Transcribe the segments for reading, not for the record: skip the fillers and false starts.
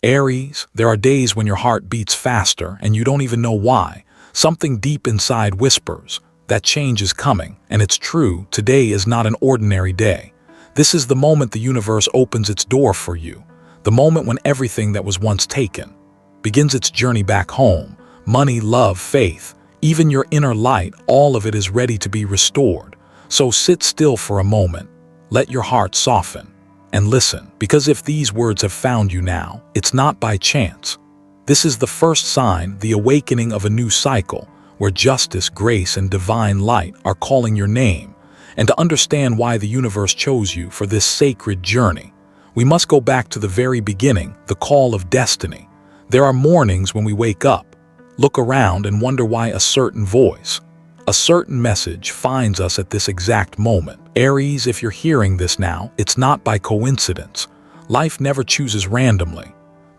Aries, there are days when your heart beats faster and you don't even know why. Something deep inside whispers, that change is coming, and it's true, today is not an ordinary day. This is the moment the universe opens its door for you, the moment when everything that was once taken begins its journey back home. Money, love, faith, even your inner light, all of it is ready to be restored. So sit still for a moment, let your heart soften, and listen, because if these words have found you now, it's not by chance. This is the first sign, the awakening of a new cycle, where justice, grace, and divine light are calling your name. And to understand why the universe chose you for this sacred journey, we must go back to the very beginning, the call of destiny. There are mornings when we wake up, look around, and wonder why a certain voice, a certain message finds us at this exact moment. Aries, if you're hearing this now, it's not by coincidence. Life never chooses randomly.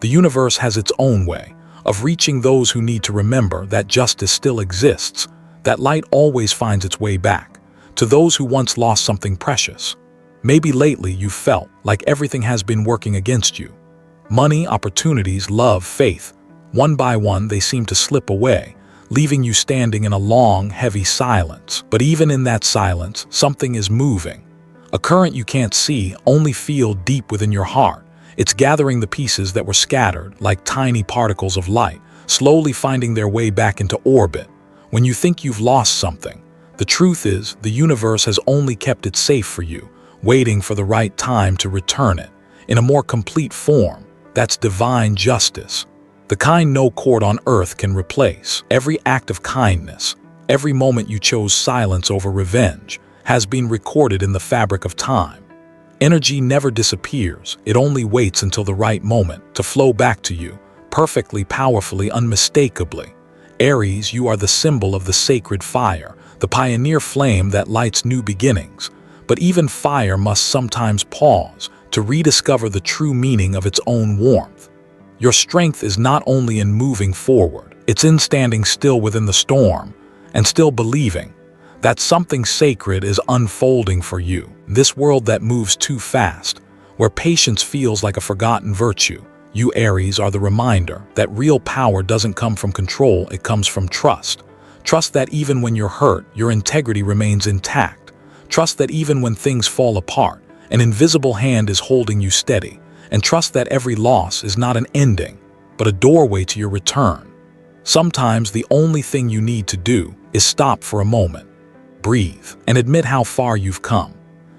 The universe has its own way of reaching those who need to remember that justice still exists, that light always finds its way back to those who once lost something precious. Maybe lately you've felt like everything has been working against you. Money, opportunities, love, faith. One by one, they seem to slip away, leaving you standing in a long, heavy silence. But even in that silence, something is moving. A current you can't see, only feel deep within your heart. It's gathering the pieces that were scattered like tiny particles of light, slowly finding their way back into orbit. When you think you've lost something, the truth is the universe has only kept it safe for you, waiting for the right time to return it in a more complete form. That's divine justice, the kind no court on earth can replace. Every act of kindness, every moment you chose silence over revenge, has been recorded in the fabric of time. Energy never disappears, it only waits until the right moment to flow back to you, perfectly, powerfully, unmistakably. Aries, you are the symbol of the sacred fire, the pioneer flame that lights new beginnings. But even fire must sometimes pause to rediscover the true meaning of its own warmth. Your strength is not only in moving forward, it's in standing still within the storm and still believing that something sacred is unfolding for you. This world that moves too fast, where patience feels like a forgotten virtue, you Aries are the reminder that real power doesn't come from control, it comes from trust. Trust that even when you're hurt, your integrity remains intact. Trust that even when things fall apart, an invisible hand is holding you steady. And trust that every loss is not an ending, but a doorway to your return. Sometimes the only thing you need to do is stop for a moment, breathe, and admit how far you've come.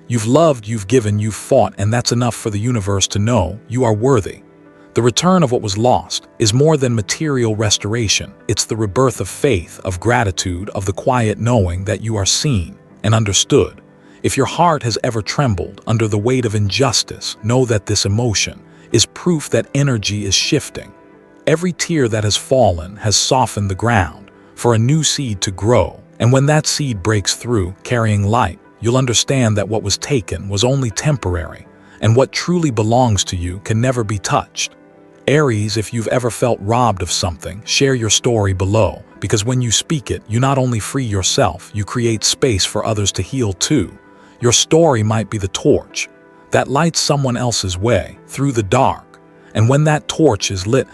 You've loved, you've given, you've fought, and that's enough for the universe to know you are worthy. The return of what was lost is more than material restoration. It's the rebirth of faith, of gratitude, of the quiet knowing that you are seen and understood. If your heart has ever trembled under the weight of injustice, know that this emotion is proof that energy is shifting. Every tear that has fallen has softened the ground for a new seed to grow. And when that seed breaks through, carrying light, you'll understand that what was taken was only temporary, and what truly belongs to you can never be touched. Aries, if you've ever felt robbed of something, share your story below, because when you speak it, you not only free yourself, you create space for others to heal too. Your story might be the torch that lights someone else's way through the dark, and when that torch is lit,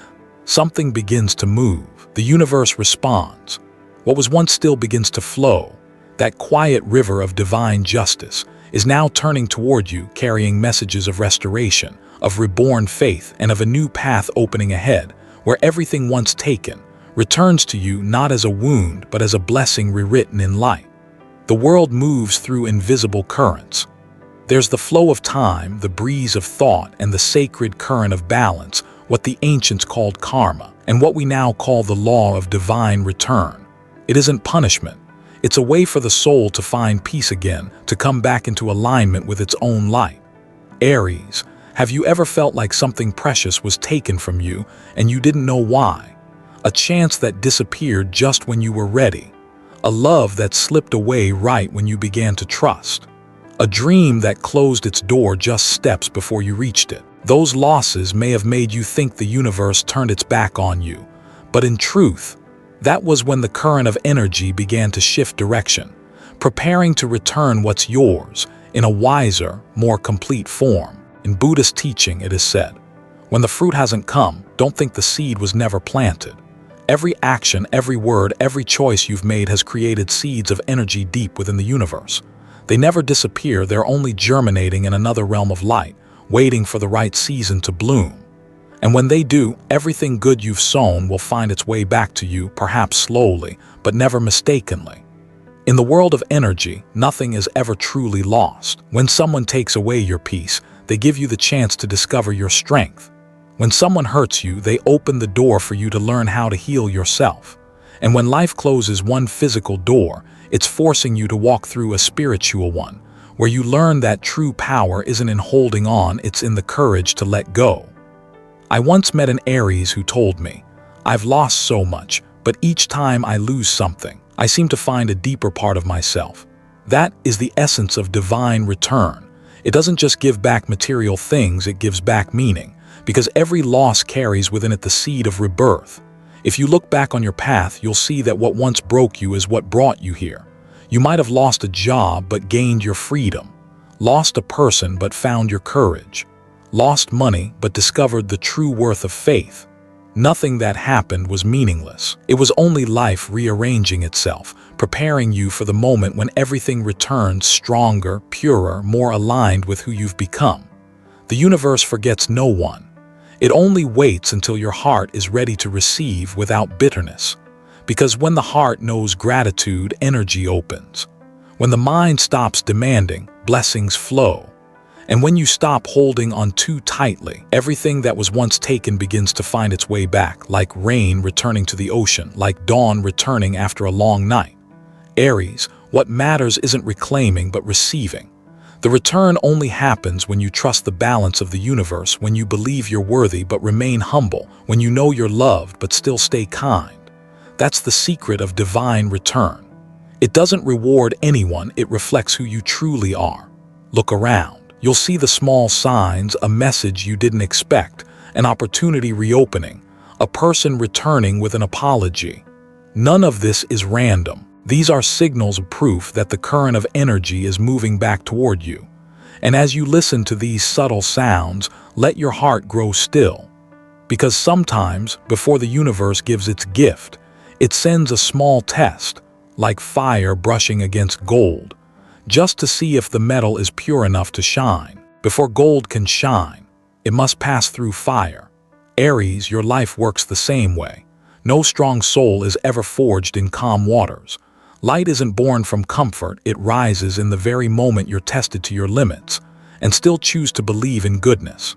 something begins to move. The universe responds. What was once still begins to flow. That quiet river of divine justice is now turning toward you, carrying messages of restoration, of reborn faith, and of a new path opening ahead, where everything once taken returns to you not as a wound, but as a blessing rewritten in light. The world moves through invisible currents. There's the flow of time, the breeze of thought, and the sacred current of balance, what the ancients called karma, and what we now call the law of divine return. It isn't punishment. It's a way for the soul to find peace again, to come back into alignment with its own light. Aries, have you ever felt like something precious was taken from you and you didn't know why? A chance that disappeared just when you were ready. A love that slipped away right when you began to trust. A dream that closed its door just steps before you reached it. Those losses may have made you think the universe turned its back on you, but in truth, that was when the current of energy began to shift direction, preparing to return what's yours in a wiser, more complete form. In Buddhist teaching, it is said, When the fruit hasn't come, don't think the seed was never planted. Every action, every word, every choice you've made has created seeds of energy deep within the universe. They never disappear, they're only germinating in another realm of light, waiting for the right season to bloom. And when they do, everything good you've sown will find its way back to you, perhaps slowly, but never mistakenly. In the world of energy, nothing is ever truly lost. When someone takes away your peace, they give you the chance to discover your strength. When someone hurts you, they open the door for you to learn how to heal yourself. And when life closes one physical door, it's forcing you to walk through a spiritual one, where you learn that true power isn't in holding on, it's in the courage to let go. I once met an Aries who told me, "I've lost so much, but each time I lose something, I seem to find a deeper part of myself." That is the essence of divine return. It doesn't just give back material things, it gives back meaning, because every loss carries within it the seed of rebirth. If you look back on your path, you'll see that what once broke you is what brought you here. You might have lost a job but gained your freedom, lost a person but found your courage, lost money but discovered the true worth of faith. Nothing that happened was meaningless. It was only life rearranging itself, preparing you for the moment when everything returns stronger, purer, more aligned with who you've become. The universe forgets no one. It only waits until your heart is ready to receive without bitterness. Because when the heart knows gratitude, energy opens. When the mind stops demanding, blessings flow. And when you stop holding on too tightly, everything that was once taken begins to find its way back, like rain returning to the ocean, like dawn returning after a long night. Aries, what matters isn't reclaiming but receiving. The return only happens when you trust the balance of the universe, when you believe you're worthy but remain humble, when you know you're loved but still stay kind. That's the secret of divine return. It doesn't reward anyone, it reflects who you truly are. Look around. You'll see the small signs, a message you didn't expect, an opportunity reopening, a person returning with an apology. None of this is random. These are signals of proof that the current of energy is moving back toward you. And as you listen to these subtle sounds, let your heart grow still. Because sometimes, before the universe gives its gift, it sends a small test, like fire brushing against gold, just to see if the metal is pure enough to shine. Before gold can shine, it must pass through fire. Aries, your life works the same way. No strong soul is ever forged in calm waters. Light isn't born from comfort, it rises in the very moment you're tested to your limits, and still choose to believe in goodness.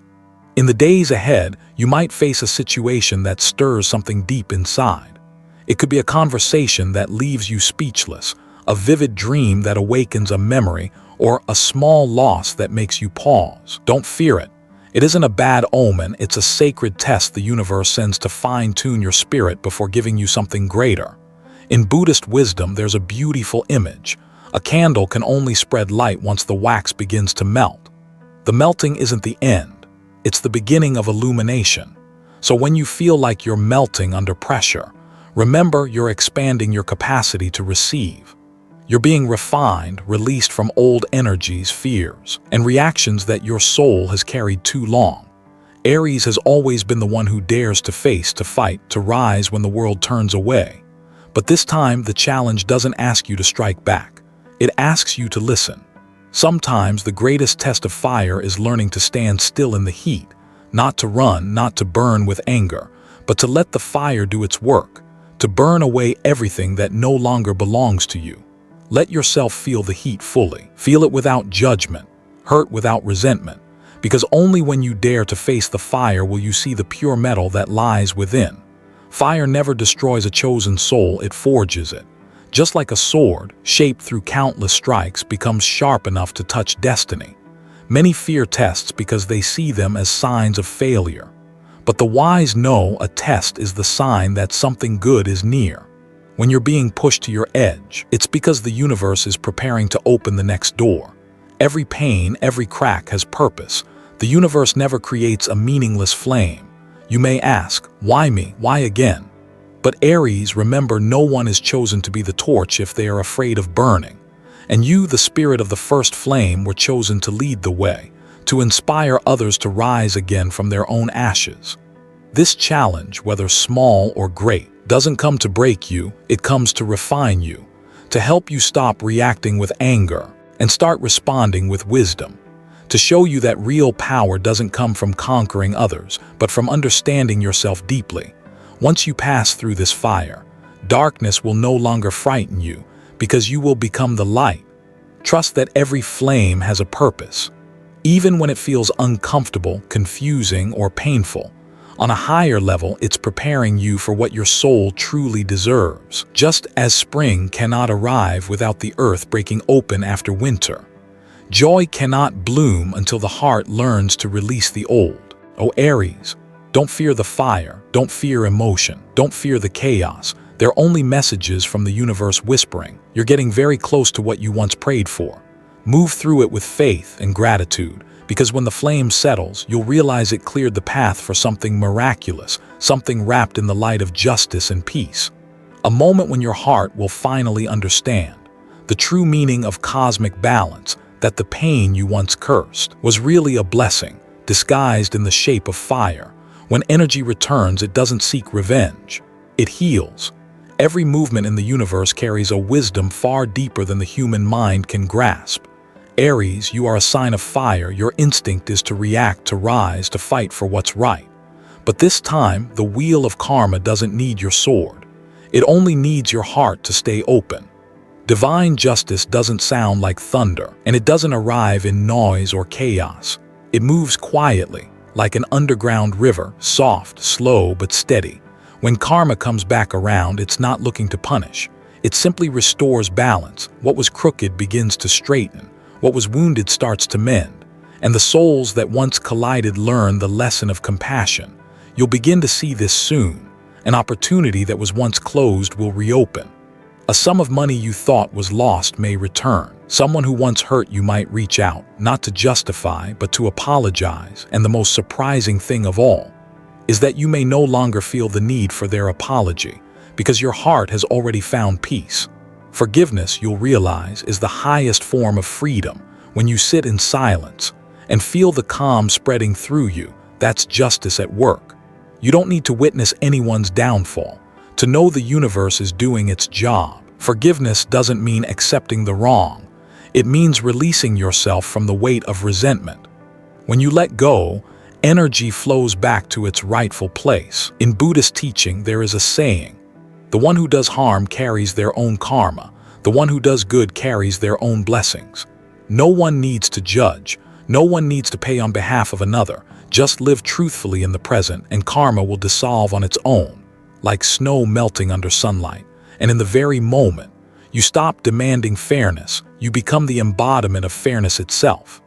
In the days ahead, you might face a situation that stirs something deep inside. It could be a conversation that leaves you speechless, a vivid dream that awakens a memory, or a small loss that makes you pause. Don't fear it. It isn't a bad omen, it's a sacred test the universe sends to fine-tune your spirit before giving you something greater. In Buddhist wisdom, there's a beautiful image. A candle can only spread light once the wax begins to melt. The melting isn't the end, it's the beginning of illumination. So when you feel like you're melting under pressure, remember you're expanding your capacity to receive. You're being refined, released from old energies, fears, and reactions that your soul has carried too long. Aries has always been the one who dares to face, to fight, to rise when the world turns away. But this time, the challenge doesn't ask you to strike back. It asks you to listen. Sometimes the greatest test of fire is learning to stand still in the heat, not to run, not to burn with anger, but to let the fire do its work, to burn away everything that no longer belongs to you. Let yourself feel the heat fully. Feel it without judgment, hurt without resentment, because only when you dare to face the fire will you see the pure metal that lies within. Fire never destroys a chosen soul, it forges it. Just like a sword, shaped through countless strikes, becomes sharp enough to touch destiny. Many fear tests because they see them as signs of failure. But the wise know a test is the sign that something good is near. When you're being pushed to your edge, it's because the universe is preparing to open the next door. Every pain, every crack has purpose. The universe never creates a meaningless flame. You may ask, why me? Why again? But Aries, remember, no one is chosen to be the torch if they are afraid of burning. And you, the spirit of the first flame, were chosen to lead the way, to inspire others to rise again from their own ashes. This challenge, whether small or great, doesn't come to break you, it comes to refine you, to help you stop reacting with anger and start responding with wisdom, to show you that real power doesn't come from conquering others, but from understanding yourself deeply. Once you pass through this fire, darkness will no longer frighten you because you will become the light. Trust that every flame has a purpose, even when it feels uncomfortable, confusing, or painful. On a higher level, it's preparing you for what your soul truly deserves. Just as spring cannot arrive without the earth breaking open after winter, joy cannot bloom until the heart learns to release the old. O Aries, don't fear the fire, don't fear emotion, don't fear the chaos. They're only messages from the universe whispering, you're getting very close to what you once prayed for. Move through it with faith and gratitude, because when the flame settles, you'll realize it cleared the path for something miraculous, something wrapped in the light of justice and peace. A moment when your heart will finally understand the true meaning of cosmic balance, that the pain you once cursed was really a blessing, disguised in the shape of fire. When energy returns, it doesn't seek revenge. It heals. Every movement in the universe carries a wisdom far deeper than the human mind can grasp. Aries, you are a sign of fire. Your instinct is to react, to rise, to fight for what's right. But this time, the wheel of karma doesn't need your sword. It only needs your heart to stay open. Divine justice doesn't sound like thunder, and it doesn't arrive in noise or chaos. It moves quietly, like an underground river, soft, slow, but steady. When karma comes back around, it's not looking to punish. It simply restores balance. What was crooked begins to straighten. What was wounded starts to mend. And the souls that once collided learn the lesson of compassion. You'll begin to see this soon. An opportunity that was once closed will reopen. A sum of money you thought was lost may return. Someone who once hurt you might reach out, not to justify, but to apologize. And the most surprising thing of all is that you may no longer feel the need for their apology, because your heart has already found peace. Forgiveness, you'll realize, is the highest form of freedom. When you sit in silence and feel the calm spreading through you, that's justice at work. You don't need to witness anyone's downfall to know the universe is doing its job. Forgiveness doesn't mean accepting the wrong. It means releasing yourself from the weight of resentment. When you let go, energy flows back to its rightful place. In Buddhist teaching, there is a saying, the one who does harm carries their own karma. The one who does good carries their own blessings. No one needs to judge. No one needs to pay on behalf of another. Just live truthfully in the present, and karma will dissolve on its own, like snow melting under sunlight. And in the very moment you stop demanding fairness, you become the embodiment of fairness itself.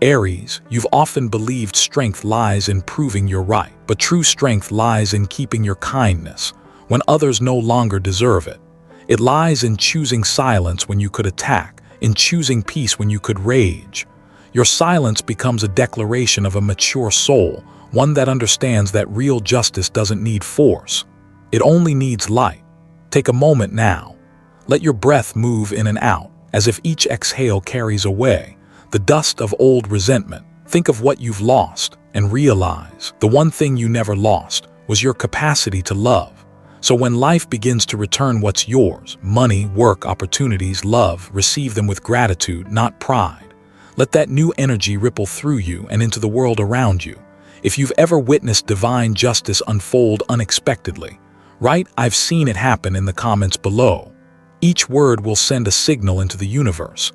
Aries, you've often believed strength lies in proving you're right, but true strength lies in keeping your kindness when others no longer deserve it. It lies in choosing silence when you could attack, in choosing peace when you could rage. Your silence becomes a declaration of a mature soul, one that understands that real justice doesn't need force. It only needs light. Take a moment now. Let your breath move in and out, as if each exhale carries away the dust of old resentment. Think of what you've lost and realize the one thing you never lost was your capacity to love. So when life begins to return what's yours, money, work, opportunities, love, receive them with gratitude, not pride. Let that new energy ripple through you and into the world around you. If you've ever witnessed divine justice unfold unexpectedly, write "I've seen it happen" in the comments below. Each word will send a signal into the universe,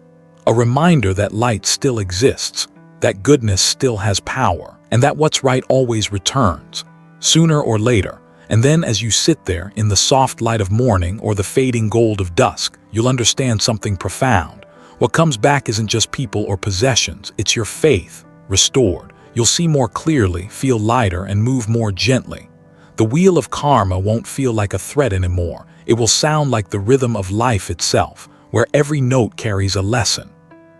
a reminder that light still exists, that goodness still has power, and that what's right always returns, sooner or later. And then as you sit there in the soft light of morning or the fading gold of dusk, you'll understand something profound. What comes back isn't just people or possessions, it's your faith, restored. You'll see more clearly, feel lighter, and move more gently. The wheel of karma won't feel like a threat anymore. It will sound like the rhythm of life itself, where every note carries a lesson.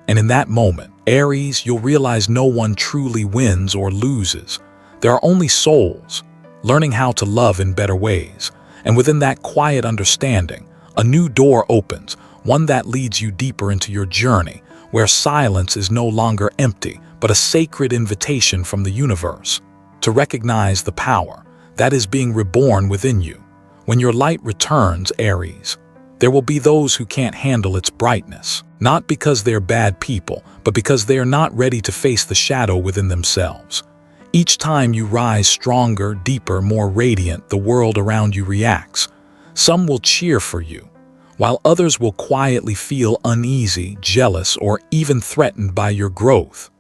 And in that moment, Aries, you'll realize no one truly wins or loses. There are only souls, learning how to love in better ways. And within that quiet understanding, a new door opens, one that leads you deeper into your journey, where silence is no longer empty, but a sacred invitation from the universe to recognize the power that is being reborn within you. When your light returns, Aries, there will be those who can't handle its brightness, not because they're bad people, but because they are not ready to face the shadow within themselves. Each time you rise stronger, deeper, more radiant, the world around you reacts. Some will cheer for you, while others will quietly feel uneasy, jealous, or even threatened by your growth.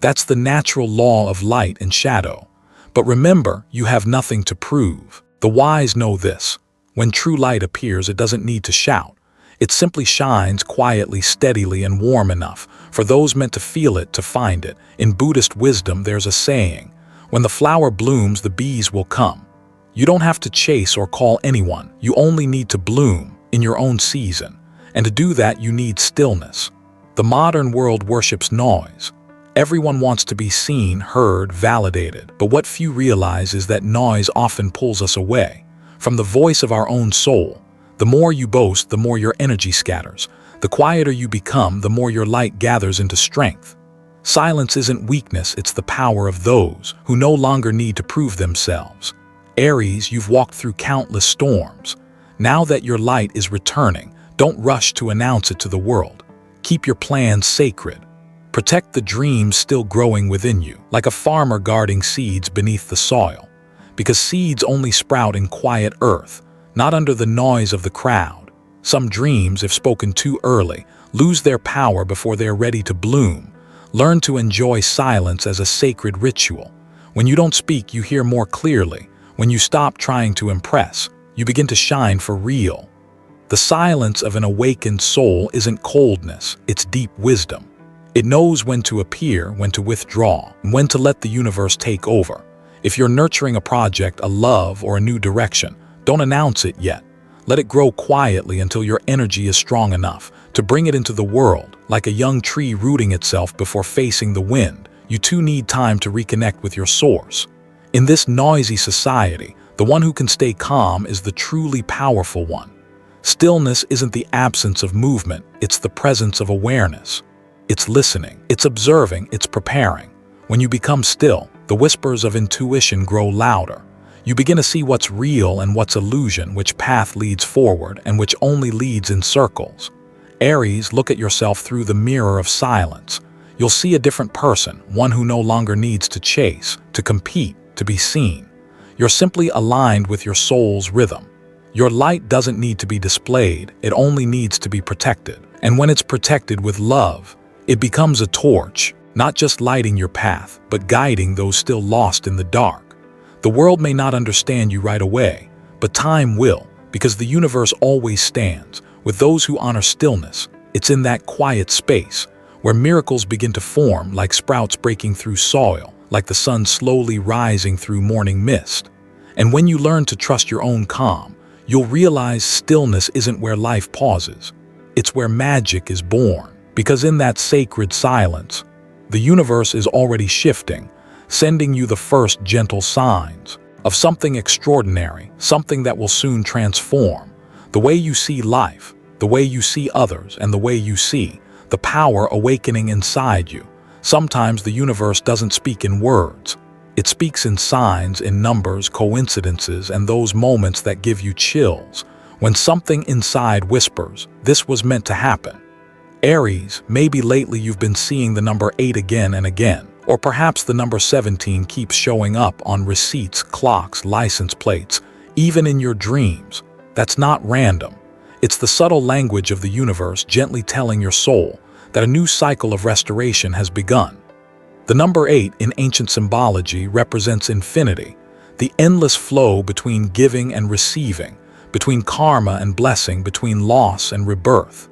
That's the natural law of light and shadow. But remember, you have nothing to prove. The wise know this. When true light appears, it doesn't need to shout. It simply shines quietly, steadily, and warm enough for those meant to feel it to find it. In Buddhist wisdom, there's a saying, when the flower blooms, the bees will come. You don't have to chase or call anyone. You only need to bloom in your own season. And to do that, you need stillness. The modern world worships noise. Everyone wants to be seen, heard, validated. But what few realize is that noise often pulls us away from the voice of our own soul. The more you boast, the more your energy scatters. The quieter you become, the more your light gathers into strength. Silence isn't weakness, it's the power of those who no longer need to prove themselves. Aries, you've walked through countless storms. Now that your light is returning, don't rush to announce it to the world. Keep your plans sacred. Protect the dreams still growing within you, like a farmer guarding seeds beneath the soil. Because seeds only sprout in quiet earth, not under the noise of the crowd. Some dreams, if spoken too early, lose their power before they are ready to bloom. Learn to enjoy silence as a sacred ritual. When you don't speak, you hear more clearly. When you stop trying to impress, you begin to shine for real. The silence of an awakened soul isn't coldness, it's deep wisdom. It knows when to appear, when to withdraw, and when to let the universe take over. If you're nurturing a project, a love, or a new direction, don't announce it yet. Let it grow quietly until your energy is strong enough to bring it into the world. Like a young tree rooting itself before facing the wind, you too need time to reconnect with your source. In this noisy society, the one who can stay calm is the truly powerful one. Stillness isn't the absence of movement, it's the presence of awareness. It's listening, it's observing, it's preparing. When you become still, the whispers of intuition grow louder. You begin to see what's real and what's illusion, which path leads forward and which only leads in circles. Aries, look at yourself through the mirror of silence. You'll see a different person, one who no longer needs to chase, to compete, to be seen. You're simply aligned with your soul's rhythm. Your light doesn't need to be displayed, it only needs to be protected. And when it's protected with love, it becomes a torch, not just lighting your path, but guiding those still lost in the dark. The world may not understand you right away, but time will, because the universe always stands with those who honor stillness. It's in that quiet space where miracles begin to form, like sprouts breaking through soil, like the sun slowly rising through morning mist. And when you learn to trust your own calm, you'll realize stillness isn't where life pauses. It's where magic is born, because in that sacred silence, the universe is already shifting, sending you the first gentle signs of something extraordinary, something that will soon transform the way you see life, the way you see others, and the way you see the power awakening inside you. Sometimes the universe doesn't speak in words. It speaks in signs, in numbers, coincidences, and those moments that give you chills. When something inside whispers, this was meant to happen. Aries, maybe lately you've been seeing the number 8 again and again. Or perhaps the number 17 keeps showing up on receipts, clocks, license plates, even in your dreams. That's not random. It's the subtle language of the universe gently telling your soul that a new cycle of restoration has begun. The number 8 in ancient symbology represents infinity, the endless flow between giving and receiving, between karma and blessing, between loss and rebirth.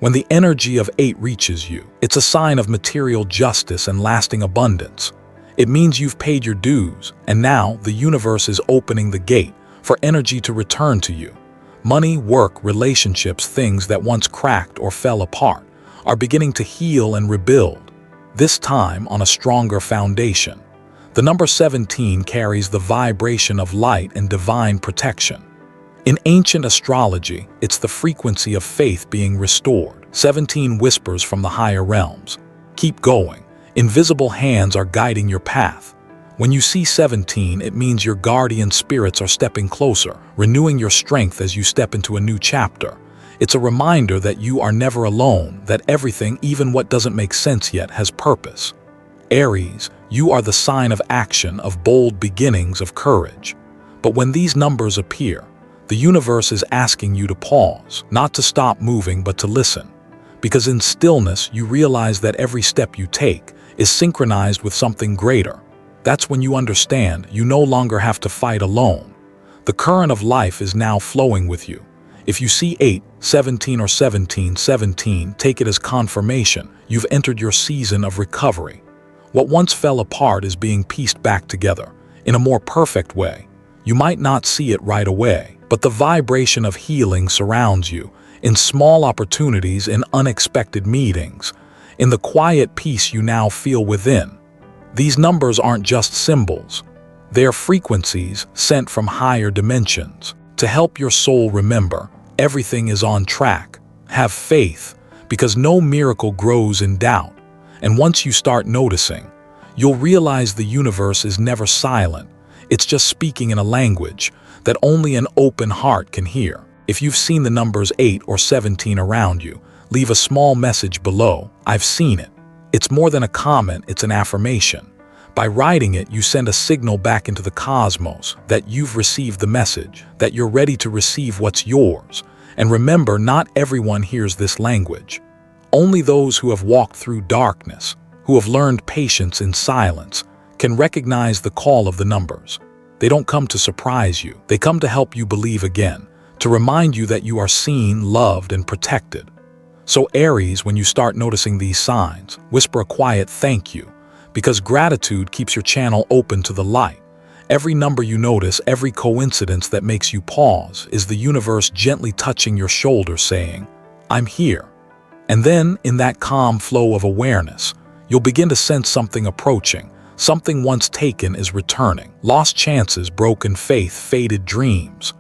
When the energy of 8 reaches you, it's a sign of material justice and lasting abundance. It means you've paid your dues, and now the universe is opening the gate for energy to return to you. Money, work, relationships, things that once cracked or fell apart, are beginning to heal and rebuild, this time on a stronger foundation. The number 17 carries the vibration of light and divine protection. In ancient astrology, it's the frequency of faith being restored. 17 whispers from the higher realms. Keep going. Invisible hands are guiding your path. When you see 17, it means your guardian spirits are stepping closer, renewing your strength as you step into a new chapter. It's a reminder that you are never alone, that everything, even what doesn't make sense yet, has purpose. Aries, you are the sign of action, of bold beginnings, of courage. But when these numbers appear, the universe is asking you to pause, not to stop moving, but to listen. Because in stillness, you realize that every step you take is synchronized with something greater. That's when you understand you no longer have to fight alone. The current of life is now flowing with you. If you see 8, 17 or 17, take it as confirmation you've entered your season of recovery. What once fell apart is being pieced back together in a more perfect way. You might not see it right away, but the vibration of healing surrounds you in small opportunities, in unexpected meetings, in the quiet peace you now feel within. These numbers aren't just symbols. They are frequencies sent from higher dimensions to help your soul remember everything is on track. Have faith, because no miracle grows in doubt. And once you start noticing, you'll realize the universe is never silent. It's just speaking in a language that only an open heart can hear. If you've seen the numbers 8 or 17 around you, leave a small message below. I've seen it. It's more than a comment, it's an affirmation. By writing it, you send a signal back into the cosmos that you've received the message, that you're ready to receive what's yours. And remember, not everyone hears this language. Only those who have walked through darkness, who have learned patience in silence, can recognize the call of the numbers. They don't come to surprise you. They come to help you believe again, to remind you that you are seen, loved, and protected. So Aries, when you start noticing these signs, whisper a quiet thank you, because gratitude keeps your channel open to the light. Every number you notice, every coincidence that makes you pause, is the universe gently touching your shoulder saying, I'm here. And then, in that calm flow of awareness, you'll begin to sense something approaching. Something once taken is returning. Lost chances, broken faith, faded dreams.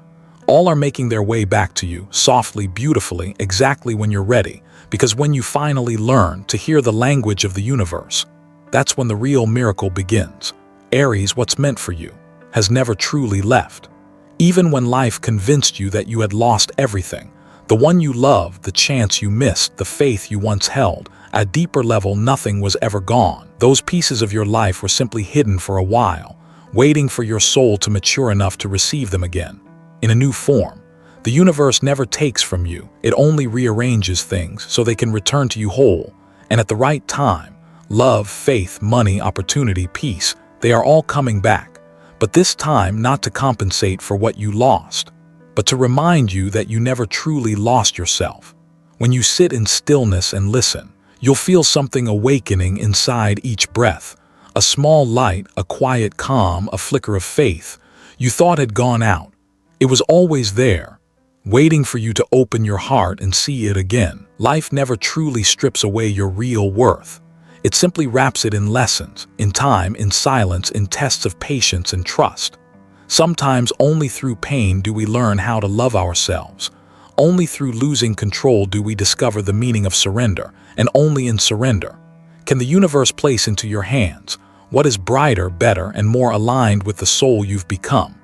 All are making their way back to you, softly, beautifully, exactly when you're ready. Because when you finally learn to hear the language of the universe, that's when the real miracle begins. Aries, what's meant for you has never truly left. Even when life convinced you that you had lost everything, the one you loved, the chance you missed, the faith you once held, at a deeper level, nothing was ever gone. Those pieces of your life were simply hidden for a while, waiting for your soul to mature enough to receive them again, in a new form. The universe never takes from you, it only rearranges things so they can return to you whole. And at the right time, love, faith, money, opportunity, peace, they are all coming back. But this time, not to compensate for what you lost, but to remind you that you never truly lost yourself. When you sit in stillness and listen, you'll feel something awakening inside each breath. A small light, a quiet calm, a flicker of faith you thought had gone out. It was always there, waiting for you to open your heart and see it again. Life never truly strips away your real worth. It simply wraps it in lessons, in time, in silence, in tests of patience and trust. Sometimes only through pain do we learn how to love ourselves. Only through losing control do we discover the meaning of surrender, and only in surrender can the universe place into your hands what is brighter, better, and more aligned with the soul you've become.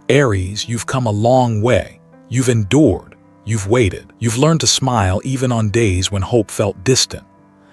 Aries, you've come a long way. You've endured. You've waited. You've learned to smile even on days when hope felt distant.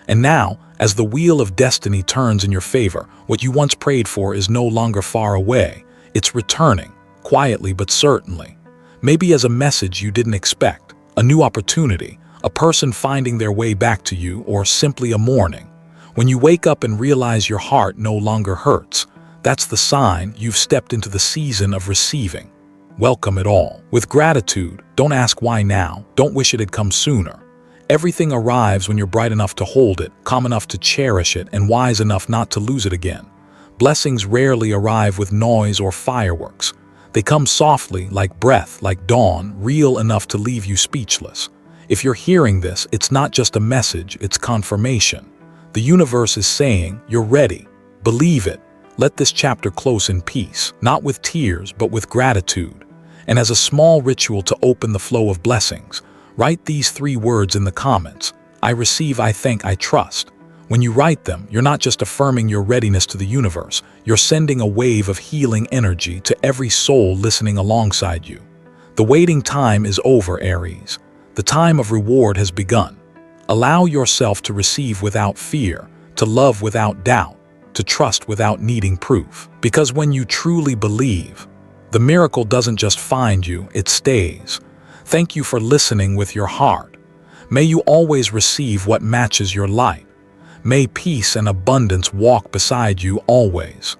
And now, as the wheel of destiny turns in your favor, what you once prayed for is no longer far away. It's returning, quietly but certainly. Maybe as a message you didn't expect, a new opportunity, a person finding their way back to you, or simply a morning. When you wake up and realize your heart no longer hurts, that's the sign you've stepped into the season of receiving. Welcome it all. With gratitude, don't ask why now, don't wish it had come sooner. Everything arrives when you're bright enough to hold it, calm enough to cherish it, and wise enough not to lose it again. Blessings rarely arrive with noise or fireworks. They come softly, like breath, like dawn, real enough to leave you speechless. If you're hearing this, it's not just a message, it's confirmation. The universe is saying, you're ready. Believe it. Let this chapter close in peace, not with tears, but with gratitude. And as a small ritual to open the flow of blessings, write these 3 words in the comments. I receive, I thank, I trust. When you write them, you're not just affirming your readiness to the universe, you're sending a wave of healing energy to every soul listening alongside you. The waiting time is over, Aries. The time of reward has begun. Allow yourself to receive without fear, to love without doubt, to trust without needing proof. Because when you truly believe, the miracle doesn't just find you, it stays. Thank you for listening with your heart. May you always receive what matches your light. May peace and abundance walk beside you always.